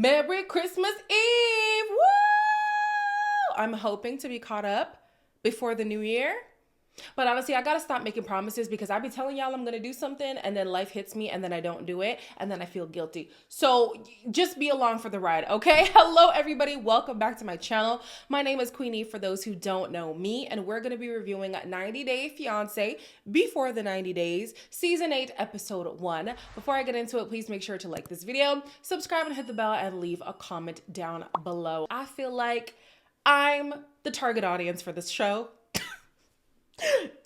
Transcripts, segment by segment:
Merry Christmas Eve! Woo! I'm hoping to be caught up before the new year. But honestly, I gotta stop making promises because I be telling y'all I'm gonna do something and then life hits me and then I don't do it and then I feel guilty. So just be along for the ride, okay? Hello, everybody. Welcome back to my channel. My name is Queenie for those who don't know me, and we're gonna be reviewing 90 Day Fiance Before the 90 Days, Season 8, Episode 1. Before I get into it, please make sure to like this video, subscribe and hit the bell, and leave a comment down below. I feel like I'm the target audience for this show.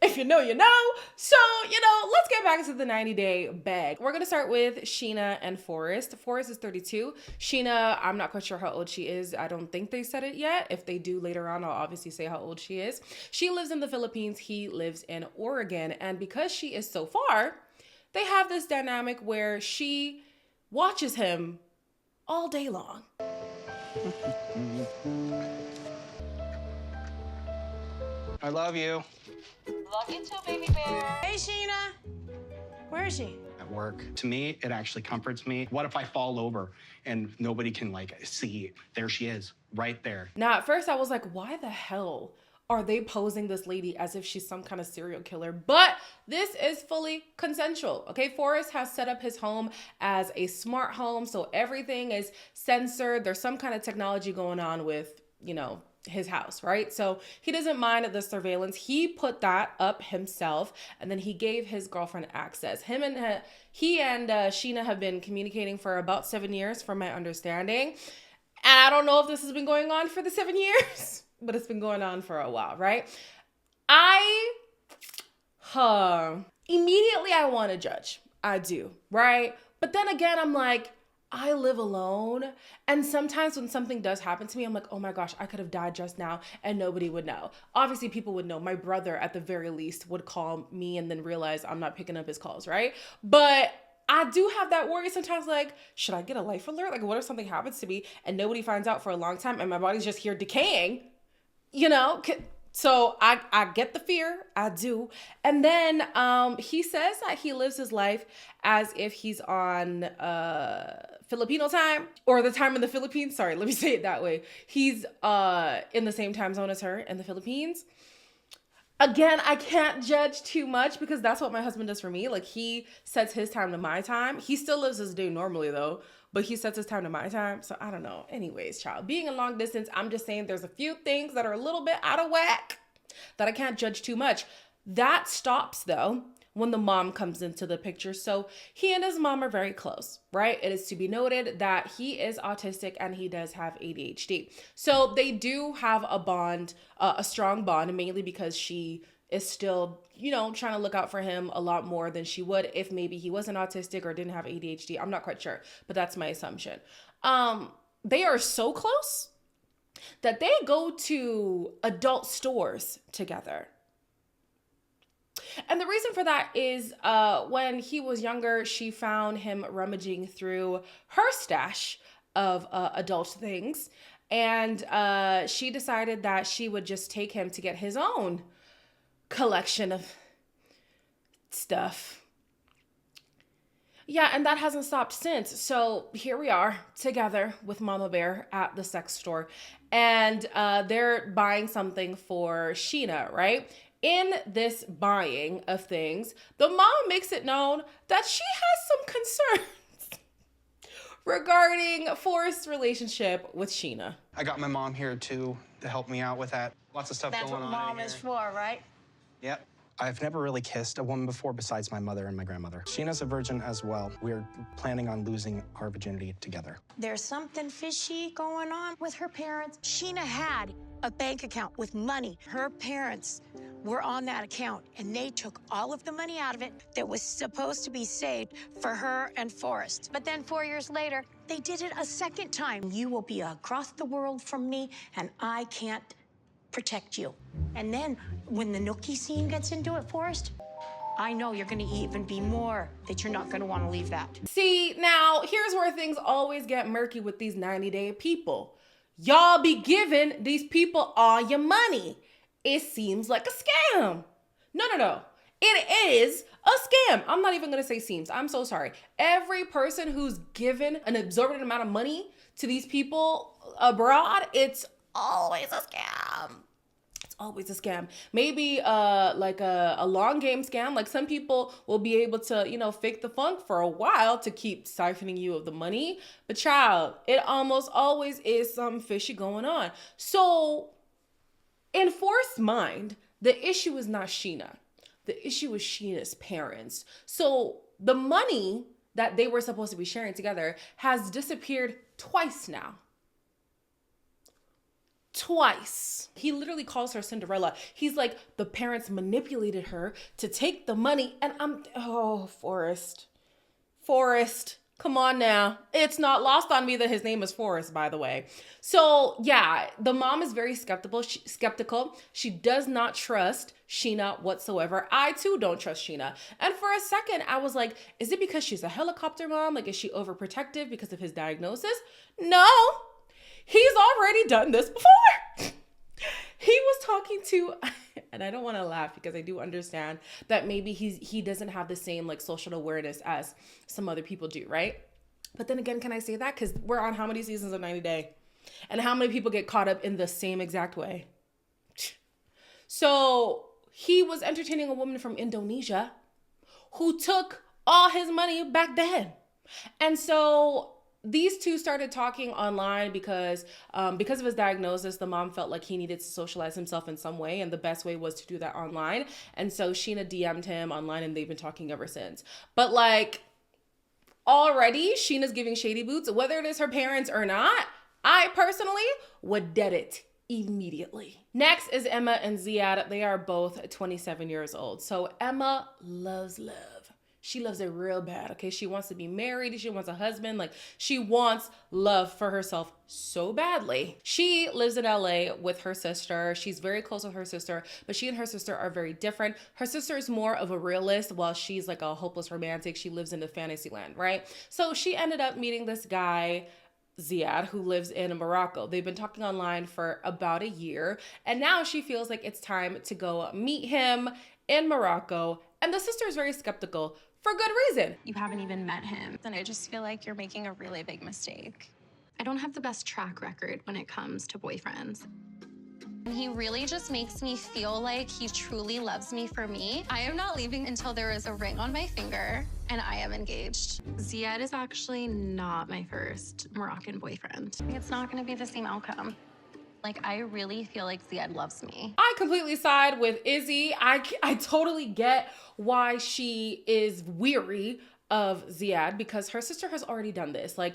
If you know, you know. So, let's get back to the 90-day bag. We're going to start with Scheana and Forrest. Forrest is 32. Scheana, I'm not quite sure how old she is. I don't think they said it yet. If they do later on, I'll obviously say how old she is. She lives in the Philippines. He lives in Oregon. And because she is so far, they have this dynamic where she watches him all day long. I love you. Love you too, baby bear. Hey, Scheana. Where is she? At work. To me, it actually comforts me. What if I fall over and nobody can see? There she is, right there. Now, at first I was like, why the hell are they posing this lady as if she's some kind of serial killer? But this is fully consensual, okay? Forrest has set up his home as a smart home, so everything is censored. There's some kind of technology going on with, his house, right? So he doesn't mind the surveillance. He put that up himself, and then he gave his girlfriend access. He and Scheana have been communicating for about 7 years, from my understanding. And I don't know if this has been going on for the 7 years, but it's been going on for a while, right? Immediately I want to judge. I do, right? But then again, I'm like, I live alone, and sometimes when something does happen to me, I'm like, oh my gosh, I could have died just now and nobody would know. Obviously, people would know. My brother, at the very least, would call me and then realize I'm not picking up his calls, right? But I do have that worry sometimes, like, should I get a life alert? Like, what if something happens to me and nobody finds out for a long time and my body's just here decaying, So I get the fear, I do. And then he says that he lives his life as if he's on Filipino time, or the time in the Philippines. Sorry, let me say it that way. He's in the same time zone as her in the Philippines. Again, I can't judge too much because that's what my husband does for me. Like, he sets his time to my time. He still lives his day normally though, but he sets his time to my time. So I don't know. Anyways, child, being a long distance, I'm just saying there's a few things that are a little bit out of whack that I can't judge too much. That stops though when the mom comes into the picture. So he and his mom are very close, right? It is to be noted that he is autistic and he does have ADHD. So they do have a bond, a strong bond, mainly because she is still, trying to look out for him a lot more than she would if maybe he wasn't autistic or didn't have ADHD. I'm not quite sure, but that's my assumption. They are so close that they go to adult stores together. And the reason for that is when he was younger, she found him rummaging through her stash of adult things. And she decided that she would just take him to get his own collection of stuff. Yeah, and that hasn't stopped since. So here we are together with Mama Bear at the sex store. And they're buying something for Scheana, right? In this buying of things, the mom makes it known that she has some concerns regarding Forrest's relationship with Scheana. I got my mom here too to help me out with that. Lots of stuff That's going on. what mom in is here. for, right? Yep. I've never really kissed a woman before besides my mother and my grandmother. Scheana's a virgin as well. We're planning on losing our virginity together. There's something fishy going on with her parents. Scheana had a bank account with money. Her parents were on that account, and they took all of the money out of it that was supposed to be saved for her and Forrest. But then 4 years later, they did it a second time. You will be across the world from me, and I can't protect you. And then when the nookie scene gets into it, Forrest, I know you're gonna even be more that you're not gonna wanna leave that. See, now here's where things always get murky with these 90-day people. Y'all be giving these people all your money. It seems like a scam. No. It is a scam. I'm not even gonna say seems. I'm so sorry. Every person who's given an exorbitant amount of money to these people abroad, it's always a scam. It's always a scam. Maybe like a long game scam. Like some people will be able to, you know, fake the funk for a while to keep siphoning you of the money. But child, it almost always is something fishy going on. So in Forrest's mind, the issue is not Sheena. The issue is Sheena's parents. So the money that they were supposed to be sharing together has disappeared twice now. Twice. He literally calls her Cinderella. He's like, the parents manipulated her to take the money. And Forrest, come on now. It's not lost on me that his name is Forrest, by the way. So yeah, the mom is very skeptical. She does not trust Sheena whatsoever. I too don't trust Sheena. And for a second, I was like, is it because she's a helicopter mom? Like, is she overprotective because of his diagnosis? No. He's already done this before. He was talking to, and I don't want to laugh because I do understand that maybe he doesn't have the same like social awareness as some other people do, right? But then again, can I say that? Because we're on how many seasons of 90 Day? And how many people get caught up in the same exact way? So he was entertaining a woman from Indonesia who took all his money back then. And so these two started talking online because of his diagnosis, the mom felt like he needed to socialize himself in some way, and the best way was to do that online. And so Sheena DM'd him online, and they've been talking ever since. But like, already Sheena's giving shady boots, whether it is her parents or not. I personally would dead it immediately. Next is Emma and Zead. They are both 27 years old. So Emma loves love. She loves it real bad, okay? She wants to be married. She wants a husband. Like, she wants love for herself so badly. She lives in LA with her sister. She's very close with her sister, but she and her sister are very different. Her sister is more of a realist while she's like a hopeless romantic. She lives in the fantasy land, right? So she ended up meeting this guy, Zead, who lives in Morocco. They've been talking online for about a year, and now she feels like it's time to go meet him in Morocco. And the sister is very skeptical for good reason. You haven't even met him, and I just feel like you're making a really big mistake. I don't have the best track record when it comes to boyfriends. He really just makes me feel like he truly loves me for me. I am not leaving until there is a ring on my finger and I am engaged. Zead is actually not my first Moroccan boyfriend. It's not going to be the same outcome. Like, I really feel like Zead loves me. I completely side with Izzy. I totally get why she is weary of Zead because her sister has already done this. Like,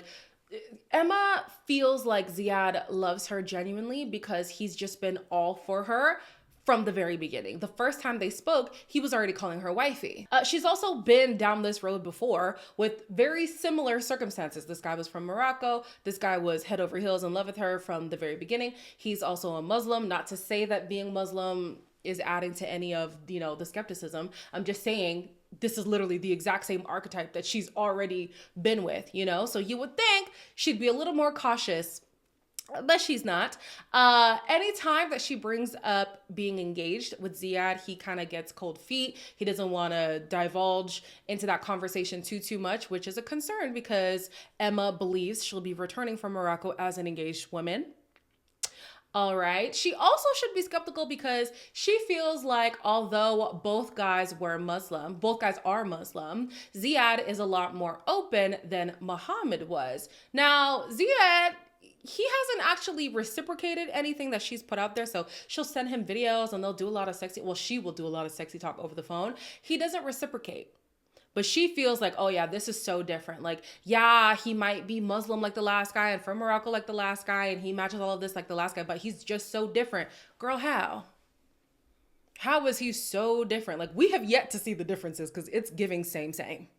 Emma feels like Zead loves her genuinely because he's just been all for her from the very beginning. The first time they spoke, he was already calling her wifey. She's also been down this road before with very similar circumstances. This guy was from Morocco. This guy was head over heels in love with her from the very beginning. He's also a Muslim. Not to say that being Muslim is adding to any of, you know, the skepticism. I'm just saying this is literally the exact same archetype that she's already been with, you know? So you would think she'd be a little more cautious, but she's not. Anytime that she brings up being engaged with Zead, he kind of gets cold feet. He doesn't want to divulge into that conversation too much, which is a concern because Emma believes she'll be returning from Morocco as an engaged woman. All right. She also should be skeptical because she feels like although both guys are Muslim, Zead is a lot more open than Muhammad was. Now, Zead, he hasn't actually reciprocated anything that she's put out there. So she'll send him videos and they'll do a lot of she will do a lot of sexy talk over the phone. He doesn't reciprocate. But she feels like, oh yeah, this is so different. Like, yeah, he might be Muslim like the last guy and from Morocco like the last guy and he matches all of this like the last guy, but he's just so different. Girl, how? How is he so different? Like, we have yet to see the differences because it's giving same.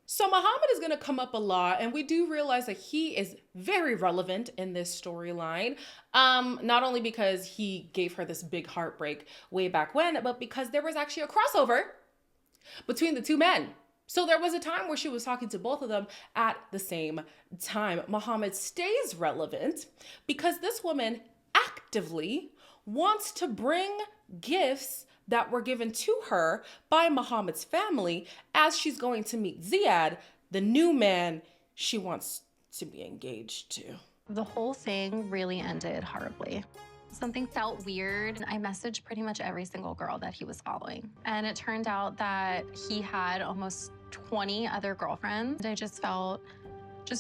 So Muhammad is going to come up a lot, and we do realize that he is very relevant in this storyline. Not only because he gave her this big heartbreak way back when, but because there was actually a crossover between the two men. So there was a time where she was talking to both of them at the same time. Muhammad stays relevant because this woman actively wants to bring gifts that were given to her by Muhammad's family as she's going to meet Zead, the new man she wants to be engaged to. The whole thing really ended horribly. Something felt weird. I messaged pretty much every single girl that he was following. And it turned out that he had almost 20 other girlfriends. I just felt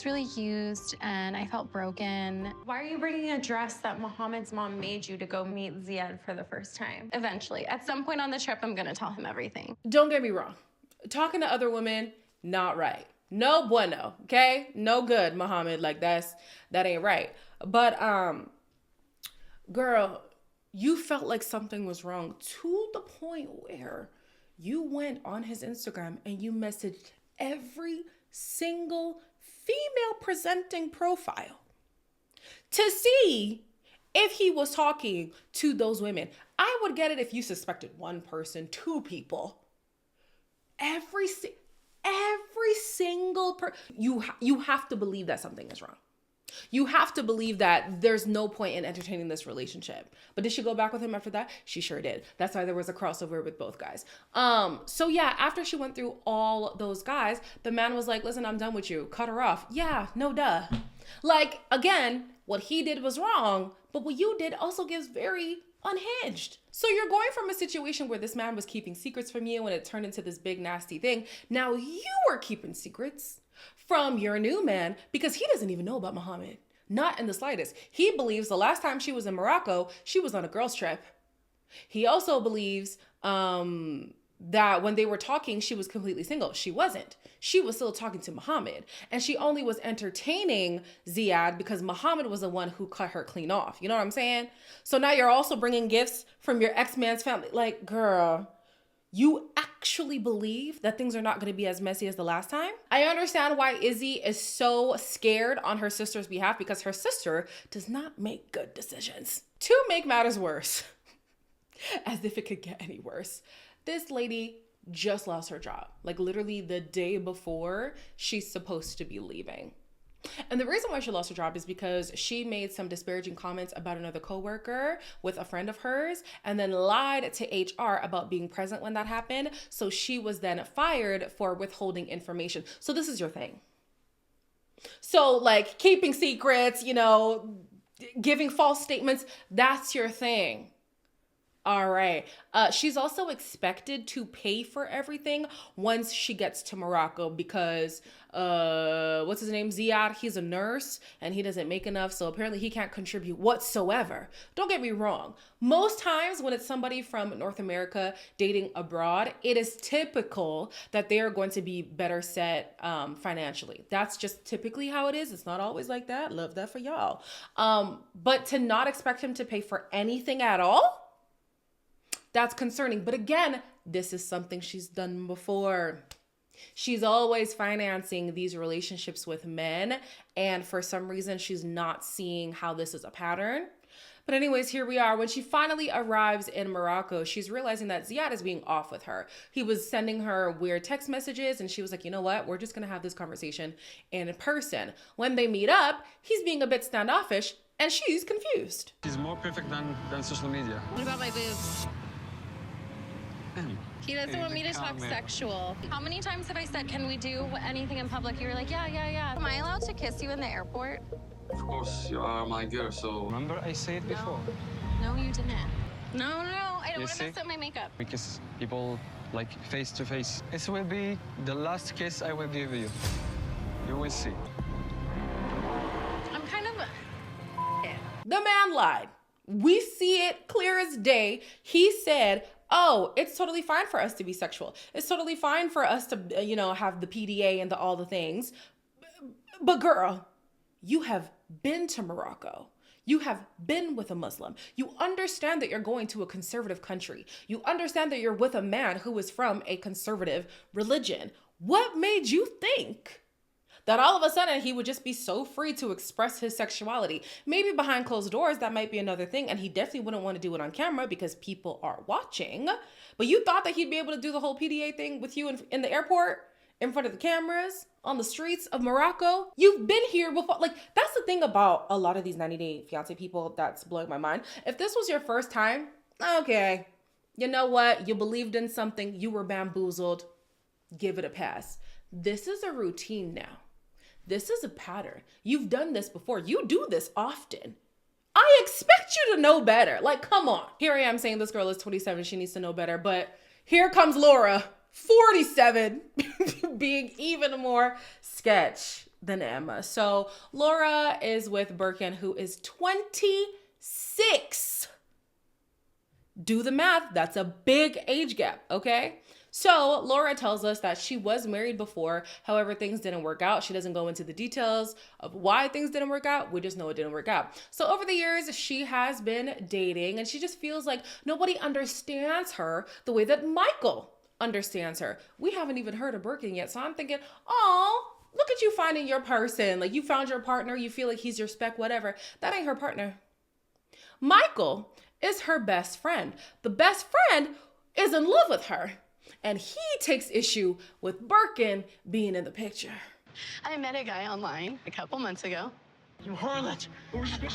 really used and I felt broken. Why are you bringing a dress that Mohammed's mom made you to go meet Zead for the first time? Eventually, at some point on the trip, I'm gonna tell him everything. Don't get me wrong. Talking to other women, not right. No bueno, okay? No good, Mohammed. Like that ain't right. But girl, you felt like something was wrong to the point where you went on his Instagram and you messaged every single female presenting profile to see if he was talking to those women. I would get it if you suspected one person, two people. Every single you have to believe that something is wrong. You have to believe that there's no point in entertaining this relationship. But did she go back with him after that? She sure did. That's why there was a crossover with both guys. So yeah, after she went through all those guys, the man was like, listen, I'm done with you. Cut her off. Yeah, no duh. Like, again, what he did was wrong, but what you did also gives very unhinged. So you're going from a situation where this man was keeping secrets from you and it turned into this big nasty thing. Now you are keeping secrets from your new man because he doesn't even know about Mohammed. Not in the slightest. He believes the last time she was in Morocco, she was on a girls' trip. He also believes that when they were talking, she was completely single. She wasn't. She was still talking to Mohammed. And she only was entertaining Zead because Mohammed was the one who cut her clean off. You know what I'm saying? So now you're also bringing gifts from your ex-man's family. Like, girl, you actually believe that things are not going to be as messy as the last time? I understand why Izzy is so scared on her sister's behalf because her sister does not make good decisions. To make matters worse, as if it could get any worse, this lady just lost her job. Like literally the day before she's supposed to be leaving. And the reason why she lost her job is because she made some disparaging comments about another coworker with a friend of hers and then lied to HR about being present when that happened. So she was then fired for withholding information. So this is your thing. So like keeping secrets, you know, giving false statements, that's your thing. All right. She's also expected to pay for everything once she gets to Morocco because, what's his name? Zead, he's a nurse and he doesn't make enough. So apparently he can't contribute whatsoever. Don't get me wrong. Most times when it's somebody from North America dating abroad, it is typical that they are going to be better set financially. That's just typically how it is. It's not always like that. Love that for y'all. But to not expect him to pay for anything at all, that's concerning. But again, this is something she's done before. She's always financing these relationships with men. And for some reason, she's not seeing how this is a pattern. But anyways, here we are. When she finally arrives in Morocco, she's realizing that Zead is being off with her. He was sending her weird text messages and she was like, you know what? We're just going to have this conversation in person. When they meet up, he's being a bit standoffish and she's confused. She's more perfect than social media. What about my boobs? He doesn't want me to talk sexual. How many times have I said, can we do anything in public? You were like, yeah. Am I allowed to kiss you in the airport? Of course, you are my girl, so... Remember I said it before? No, you didn't. No, I don't You want to see? mess up my makeup. We kiss people like face to face. This will be the last kiss I will give you. You will see. I'm kind of... The man lied. We see it clear as day. He said, oh, it's totally fine for us to be sexual. It's totally fine for us to, have the PDA and all the things. But girl, you have been to Morocco. You have been with a Muslim. You understand that you're going to a conservative country. You understand that you're with a man who is from a conservative religion. What made you think that all of a sudden he would just be so free to express his sexuality? Maybe behind closed doors, that might be another thing. And he definitely wouldn't want to do it on camera because people are watching. But you thought that he'd be able to do the whole PDA thing with you in the airport, in front of the cameras, on the streets of Morocco? You've been here before. Like, that's the thing about a lot of these 90-day fiance people that's blowing my mind. If this was your first time, okay, you know what? You believed in something. You were bamboozled. Give it a pass. This is a routine now. this is a pattern. You've done this before. You do this often. I expect you to know better. Like, come on. Here I am saying this girl is 27. She needs to know better. But here comes Laura, 47, being even more sketch than Emma. So Laura is with Birkin, who is 26. Do the math. That's a big age gap, okay? So Laura tells us that she was married before. However, things didn't work out. She doesn't go into the details of why things didn't work out. We just know it didn't work out. So over the years, she has been dating, and she just feels like nobody understands her the way that Michael understands her. We haven't even heard of Birkin yet. So I'm thinking, oh, look at you finding your person. Like, you found your partner. You feel like he's your spec, whatever. That ain't her partner. Michael is her best friend. The best friend is in love with her. And he takes issue with Birkin being in the picture. I met a guy online a couple months ago. You harlot!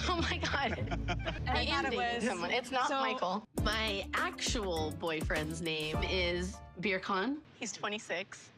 Oh my God. I am dating someone. It's not Michael. My actual boyfriend's name is Birkin. He's 26.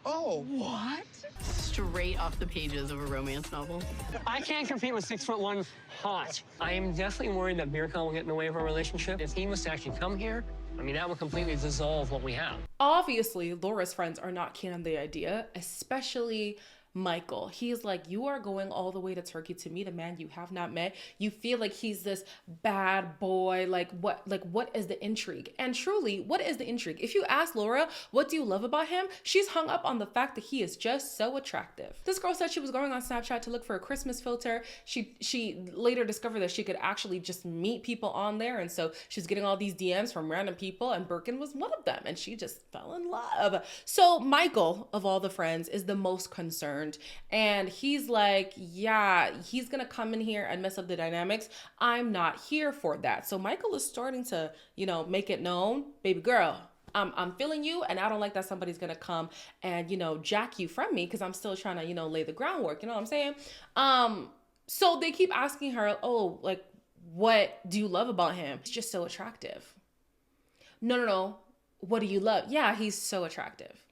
Oh, What? Straight off the pages of a romance novel. I can't compete with 6'1" hot. I am definitely worried that Birkin will get in the way of our relationship. If he was to actually come here, I mean, that would completely dissolve what we have. Obviously, Laura's friends are not keen on the idea, especially Michael. He's like, you are going all the way to Turkey to meet a man you have not met. You feel like he's this bad boy. Like what is the intrigue? And truly, what is the intrigue? If you ask Laura, what do you love about him? She's hung up on the fact that he is just so attractive. This girl said she was going on Snapchat to look for a Christmas filter. She later discovered that she could actually just meet people on there. And so she's getting all these DMs from random people, and Birkin was one of them. And she just fell in love. So Michael, of all the friends, is the most concerned. And he's like, yeah, he's gonna come in here and mess up the dynamics. I'm not here for that. So Michael is starting to, make it known, baby girl, I'm feeling you, and I don't like that somebody's gonna come and, jack you from me, because I'm still trying to, lay the groundwork. You know what I'm saying? So they keep asking her, oh, like, what do you love about him? He's just so attractive. No. What do you love? Yeah, he's so attractive.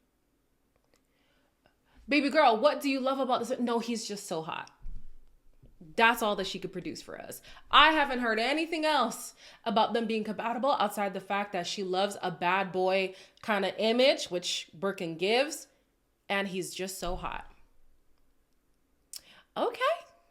Baby girl, what do you love about this? No, he's just so hot. That's all that she could produce for us. I haven't heard anything else about them being compatible outside the fact that she loves a bad boy kind of image, which Birkin gives, and he's just so hot. Okay.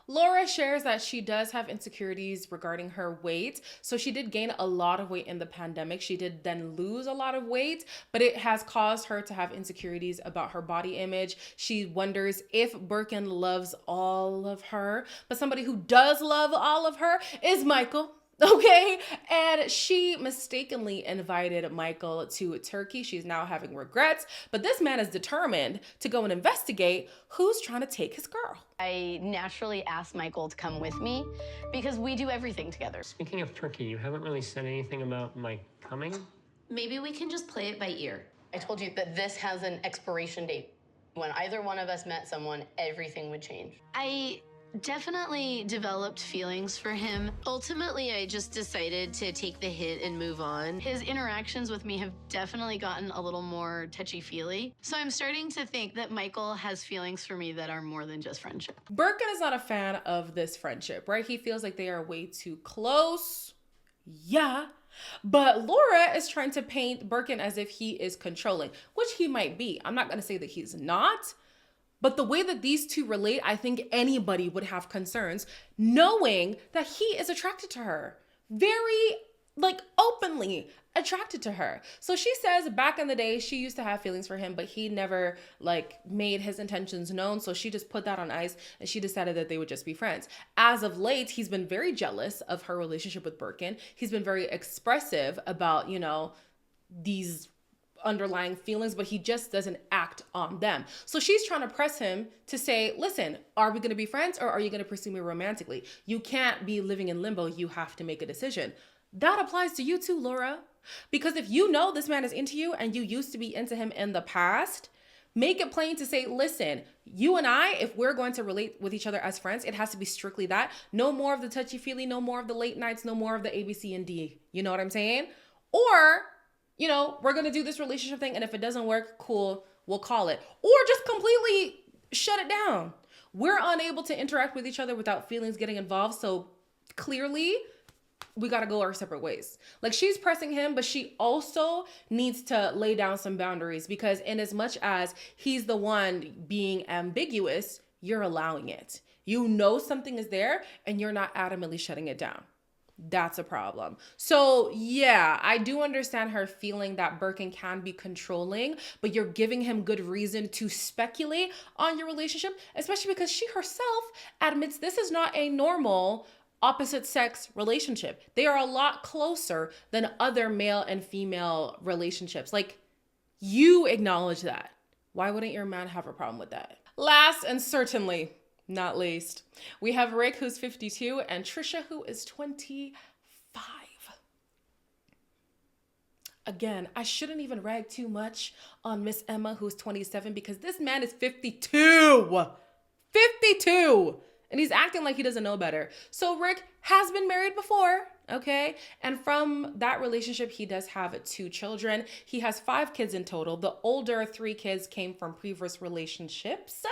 Laura shares that she does have insecurities regarding her weight. So she did gain a lot of weight in the pandemic. She did then lose a lot of weight, but it has caused her to have insecurities about her body image. She wonders if Birkin loves all of her, but somebody who does love all of her is Michael. Okay, and she mistakenly invited Michael to Turkey. She's now having regrets, but this man is determined to go and investigate who's trying to take his girl. I naturally asked Michael to come with me because we do everything together. Speaking of Turkey, you haven't really said anything about my coming? Maybe we can just play it by ear. I told you that this has an expiration date. When either one of us met someone, everything would change. I definitely developed feelings for him. Ultimately, I just decided to take the hit and move on. His interactions with me have definitely gotten a little more touchy-feely. So I'm starting to think that Michael has feelings for me that are more than just friendship. Birkin is not a fan of this friendship, right? He feels like they are way too close. Yeah. But Laura is trying to paint Birkin as if he is controlling, which he might be. I'm not going to say that he's not. But the way that these two relate, I think anybody would have concerns knowing that he is attracted to her. Very, openly attracted to her. So she says back in the day, she used to have feelings for him, but he never, made his intentions known. So she just put that on ice, and she decided that they would just be friends. As of late, he's been very jealous of her relationship with Birkin. He's been very expressive about, these underlying feelings, but he just doesn't act on them. So she's trying to press him to say, listen, are we going to be friends, or are you going to pursue me romantically? You can't be living in limbo. You have to make a decision. That applies to you too, Laura. Because if you know this man is into you and you used to be into him in the past, make it plain to say, listen, you and I, if we're going to relate with each other as friends, it has to be strictly that. No more of the touchy-feely, no more of the late nights, no more of the A, B, C, and D. You know what I'm saying? Or we're going to do this relationship thing, and if it doesn't work, cool, we'll call it. Or just completely shut it down. We're unable to interact with each other without feelings getting involved. So clearly, we got to go our separate ways. Like, she's pressing him, but she also needs to lay down some boundaries, because in as much as he's the one being ambiguous, you're allowing it. You know something is there and you're not adamantly shutting it down. That's a problem. So yeah, I do understand her feeling that Birkin can be controlling, but you're giving him good reason to speculate on your relationship, especially because she herself admits this is not a normal opposite sex relationship. They are a lot closer than other male and female relationships. Like, you acknowledge that. Why wouldn't your man have a problem with that? Last and certainly not least, we have Rick, who's 52, and Trisha, who is 25. Again, I shouldn't even rag too much on Miss Emma, who's 27, because this man is 52. 52! And he's acting like he doesn't know better. So Rick has been married before, okay? And from that relationship, he does have 2 children. He has 5 kids in total. The older 3 kids came from previous relationships.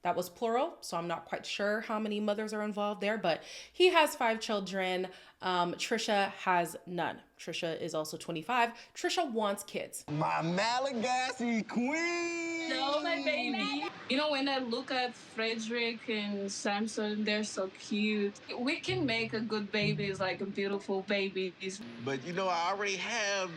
That was plural, so I'm not quite sure how many mothers are involved there, but he has 5 children. Trisha has none. Trisha is also 25. Trisha wants kids. My Malagasy queen! No, my baby. You know, when I look at Frederick and Samson, they're so cute. We can make a good babies, like a beautiful babies. But you know, I already have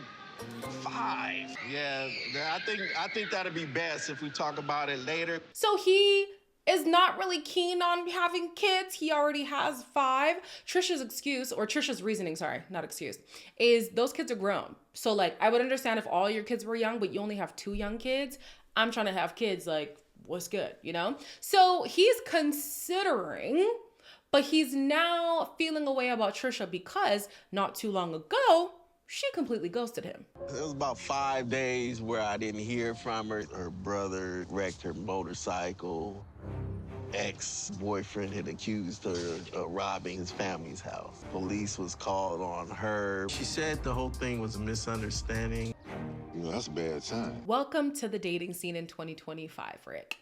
5. Yeah, I think that'd be best if we talk about it later. So he is not really keen on having kids. He already has 5. Trisha's reasoning, sorry, not excuse, is those kids are grown. So like, I would understand if all your kids were young, but you only have 2 young kids. I'm trying to have kids, like, what's good, you know? So he's considering, but he's now feeling a way about Trisha because not too long ago, she completely ghosted him. It was about 5 days where I didn't hear from her. Her brother wrecked her motorcycle. Ex-boyfriend had accused her of robbing his family's house. Police was called on her. She said the whole thing was a misunderstanding. You know, that's a bad sign. Welcome to the dating scene in 2025, Rick.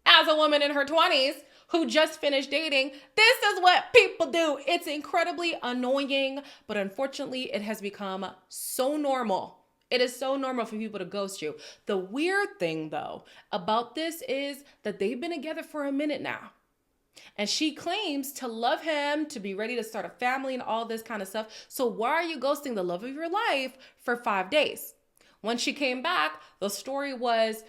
As a woman in her 20s who just finished dating, this is what people do. It's incredibly annoying, but unfortunately, it has become so normal. It is so normal for people to ghost you. The weird thing, though, about this is that they've been together for a minute now. And she claims to love him, to be ready to start a family and all this kind of stuff. So why are you ghosting the love of your life for 5 days? When she came back, the story was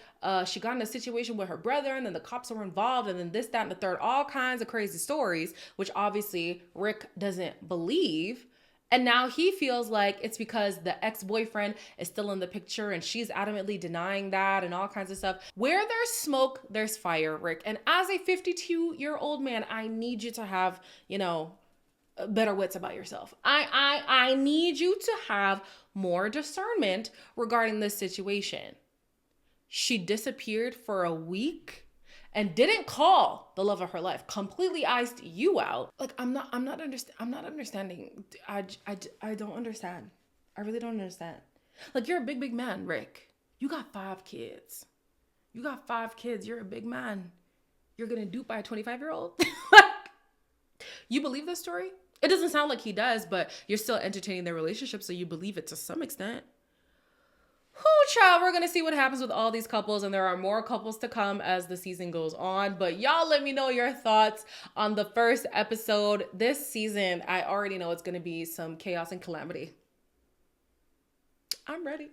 she got in a situation with her brother, and then the cops were involved, and then this, that, and the third, all kinds of crazy stories, which obviously Rick doesn't believe. And now he feels like it's because the ex-boyfriend is still in the picture and she's adamantly denying that and all kinds of stuff. Where there's smoke, there's fire, Rick. And as a 52-year-old man, I need you to have, you know, better wits about yourself. I need you to have more discernment regarding this situation. She disappeared for a week and didn't call the love of her life, completely iced you out. Like, I'm not understanding. I don't understand. I really don't understand. Like, you're a big man, Rick. You got 5 kids. You got 5 kids. You're a big man. You're getting duped by a 25-year-old? You believe this story? It doesn't sound like he does, but you're still entertaining their relationship, so you believe it to some extent. Child, we're gonna see what happens with all these couples, and there are more couples to come as the season goes on. But y'all let me know your thoughts on the first episode this season. I already know it's gonna be some chaos and calamity. I'm ready.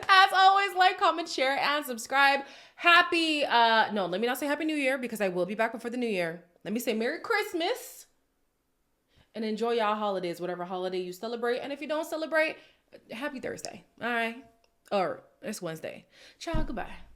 As always, like, comment, share, and subscribe. Let me not say Happy New Year, because I will be back before the New Year. Let me say Merry Christmas and enjoy y'all holidays, whatever holiday you celebrate. And if you don't celebrate, Happy Thursday. All right. Or it's Wednesday. Ciao, goodbye.